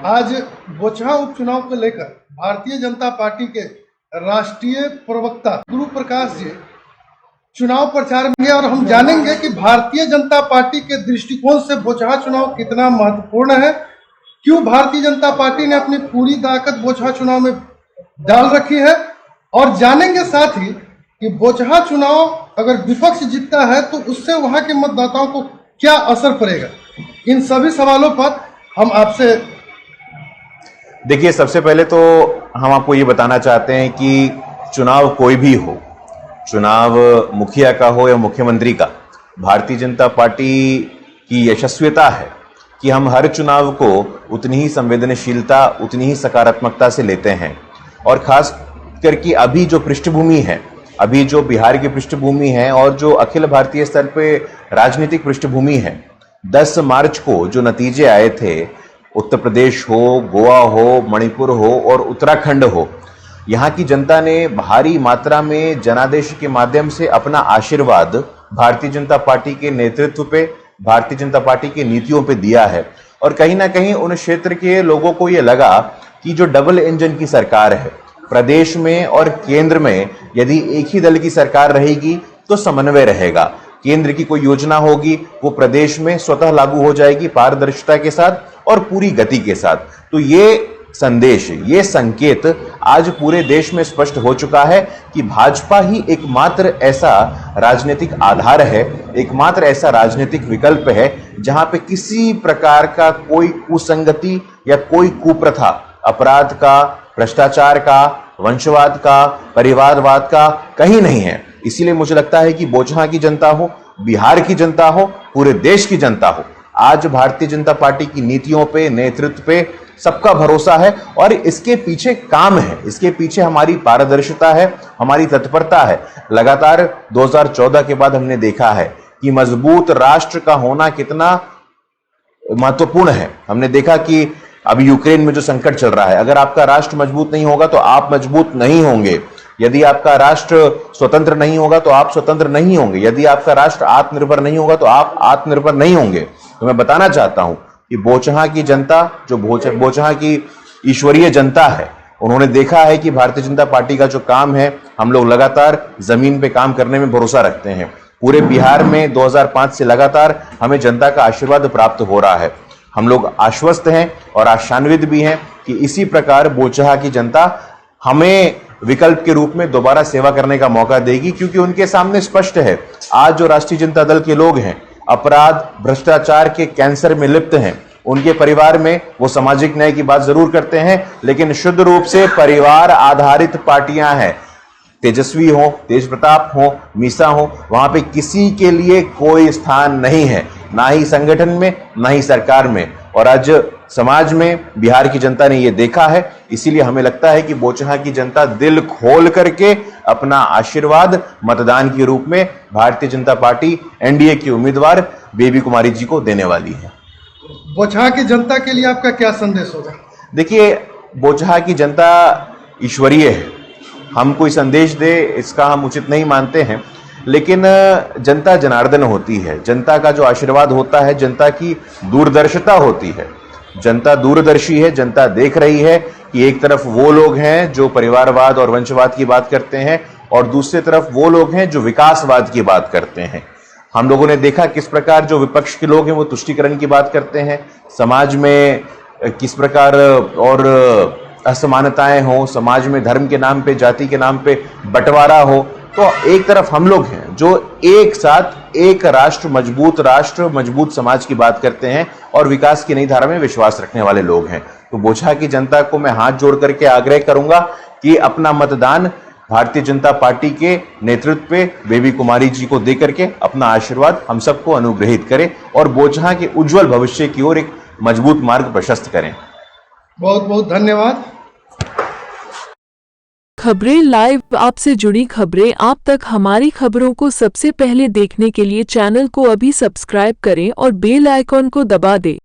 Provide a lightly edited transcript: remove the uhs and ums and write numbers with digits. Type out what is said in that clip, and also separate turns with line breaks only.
आज बोचहा उपचुनाव को लेकर भारतीय जनता पार्टी के राष्ट्रीय प्रवक्ता गुरु प्रकाश जी चुनाव प्रचार में, और हम जानेंगे कि भारतीय जनता पार्टी के दृष्टिकोण से बोचहा चुनाव कितना महत्वपूर्ण है, क्यों भारतीय जनता पार्टी ने अपनी पूरी ताकत बोचहा चुनाव में डाल रखी है, और जानेंगे साथ ही कि बोचहा चुनाव अगर विपक्ष जीतता है तो उससे वहां के मतदाताओं को क्या असर पड़ेगा। इन सभी सवालों पर हम आपसे
देखिए, सबसे पहले तो हम आपको ये बताना चाहते हैं कि चुनाव कोई भी हो, चुनाव मुखिया का हो या मुख्यमंत्री का, भारतीय जनता पार्टी की यशस्विता है कि हम हर चुनाव को उतनी ही संवेदनशीलता, उतनी ही सकारात्मकता से लेते हैं। और खास करके अभी जो पृष्ठभूमि है, अभी जो बिहार की पृष्ठभूमि है और जो अखिल भारतीय स्तर पे राजनीतिक पृष्ठभूमि है, 10 मार्च को जो नतीजे आए थे, उत्तर प्रदेश हो, गोवा हो, मणिपुर हो और उत्तराखंड हो, यहाँ की जनता ने भारी मात्रा में जनादेश के माध्यम से अपना आशीर्वाद भारतीय जनता पार्टी के नेतृत्व पे, भारतीय जनता पार्टी की नीतियों पे दिया है। और कहीं ना कहीं उन क्षेत्र के लोगों को ये लगा कि जो डबल इंजन की सरकार है, प्रदेश में और केंद्र में यदि एक ही दल की सरकार रहेगी तो समन्वय रहेगा, केंद्र की कोई योजना होगी वो प्रदेश में स्वतः लागू हो जाएगी पारदर्शिता के साथ और पूरी गति के साथ। तो ये संदेश, ये संकेत आज पूरे देश में स्पष्ट हो चुका है कि भाजपा ही एकमात्र ऐसा राजनीतिक आधार है, एकमात्र ऐसा राजनीतिक विकल्प है जहां पे किसी प्रकार का कोई कुसंगति या कोई कुप्रथा, अपराध का, भ्रष्टाचार का, वंशवाद का, परिवारवाद का कहीं नहीं है। इसीलिए मुझे लगता है कि बोचहा की जनता हो, बिहार की जनता हो, पूरे देश की जनता हो, आज भारतीय जनता पार्टी की नीतियों पे, नेतृत्व पे सबका भरोसा है और इसके पीछे काम है, इसके पीछे हमारी पारदर्शिता है, हमारी तत्परता है। लगातार 2014 के बाद हमने देखा है कि मजबूत राष्ट्र का होना कितना महत्वपूर्ण है। हमने देखा कि अभी यूक्रेन में जो संकट चल रहा है, अगर आपका राष्ट्र मजबूत नहीं होगा तो आप मजबूत नहीं होंगे। यदि आपका राष्ट्र स्वतंत्र नहीं होगा तो आप स्वतंत्र नहीं होंगे। यदि आपका राष्ट्र आत्मनिर्भर नहीं होगा तो आप आत्मनिर्भर नहीं होंगे। तो मैं बताना चाहता हूं कि बोचहा की जनता, जो बोचहा की ईश्वरीय जनता है, उन्होंने देखा है कि भारतीय जनता पार्टी का जो काम है, हम लोग लगातार जमीन पे काम करने में भरोसा रखते हैं। पूरे बिहार में 2005 से लगातार हमें जनता का आशीर्वाद प्राप्त हो रहा है। हम लोग आश्वस्त हैं और आशान्वित भी हैं कि इसी प्रकार बोचहा की जनता हमें विकल्प के रूप में दोबारा सेवा करने का मौका देगी, क्योंकि उनके सामने स्पष्ट है, आज जो राष्ट्रीय जनता दल के लोग हैं, अपराध, भ्रष्टाचार के कैंसर में लिप्त हैं। उनके परिवार में वो सामाजिक न्याय की बात जरूर करते हैं, लेकिन शुद्ध रूप से परिवार आधारित पार्टियां हैं। तेजस्वी हो, तेज प्रताप हो, मीसा हो, वहां पे किसी के लिए कोई स्थान नहीं है, ना ही संगठन में, ना ही सरकार में। और आज समाज में बिहार की जनता ने ये देखा है, इसीलिए हमें लगता है कि बोचहा की जनता दिल खोल करके अपना आशीर्वाद मतदान के रूप में भारतीय जनता पार्टी एनडीए की उम्मीदवार बेबी कुमारी जी को देने वाली है।
बोचहा की जनता के लिए आपका क्या संदेश होगा?
देखिए, बोचहा की जनता ईश्वरीय है, हम कोई संदेश दे इसका हम उचित नहीं मानते हैं, लेकिन जनता जनार्दन होती है। जनता का जो आशीर्वाद होता है, जनता की दूरदर्शिता होती है, जनता दूरदर्शी है। जनता देख रही है कि एक तरफ वो लोग हैं जो परिवारवाद और वंशवाद की बात करते हैं और दूसरी तरफ वो लोग हैं जो विकासवाद की बात करते हैं। हम लोगों ने देखा किस प्रकार जो विपक्ष के लोग हैं वो तुष्टीकरण की बात करते हैं, समाज में किस प्रकार और असमानताएं हो, समाज में धर्म के नाम पे, जाति के नाम पे बंटवारा हो, तो एक तरफ हम लोग हैं जो एक साथ एक राष्ट्र, मजबूत समाज की बात करते हैं और विकास की नई धारा में विश्वास रखने वाले लोग हैं। तो बोचहा की जनता को मैं हाथ जोड़ करके आग्रह करूंगा कि अपना मतदान भारतीय जनता पार्टी के नेतृत्व पे बेबी कुमारी जी को दे करके अपना आशीर्वाद हम सबको अनुग्रहित करें और बोचहा के उज्जवल भविष्य की ओर एक मजबूत मार्ग प्रशस्त करें।
बहुत बहुत धन्यवाद।
खबरें लाइव, आपसे जुड़ी खबरें आप तक, हमारी खबरों को सबसे पहले देखने के लिए चैनल को अभी सब्सक्राइब करें और बेल आइकॉन को दबा दें।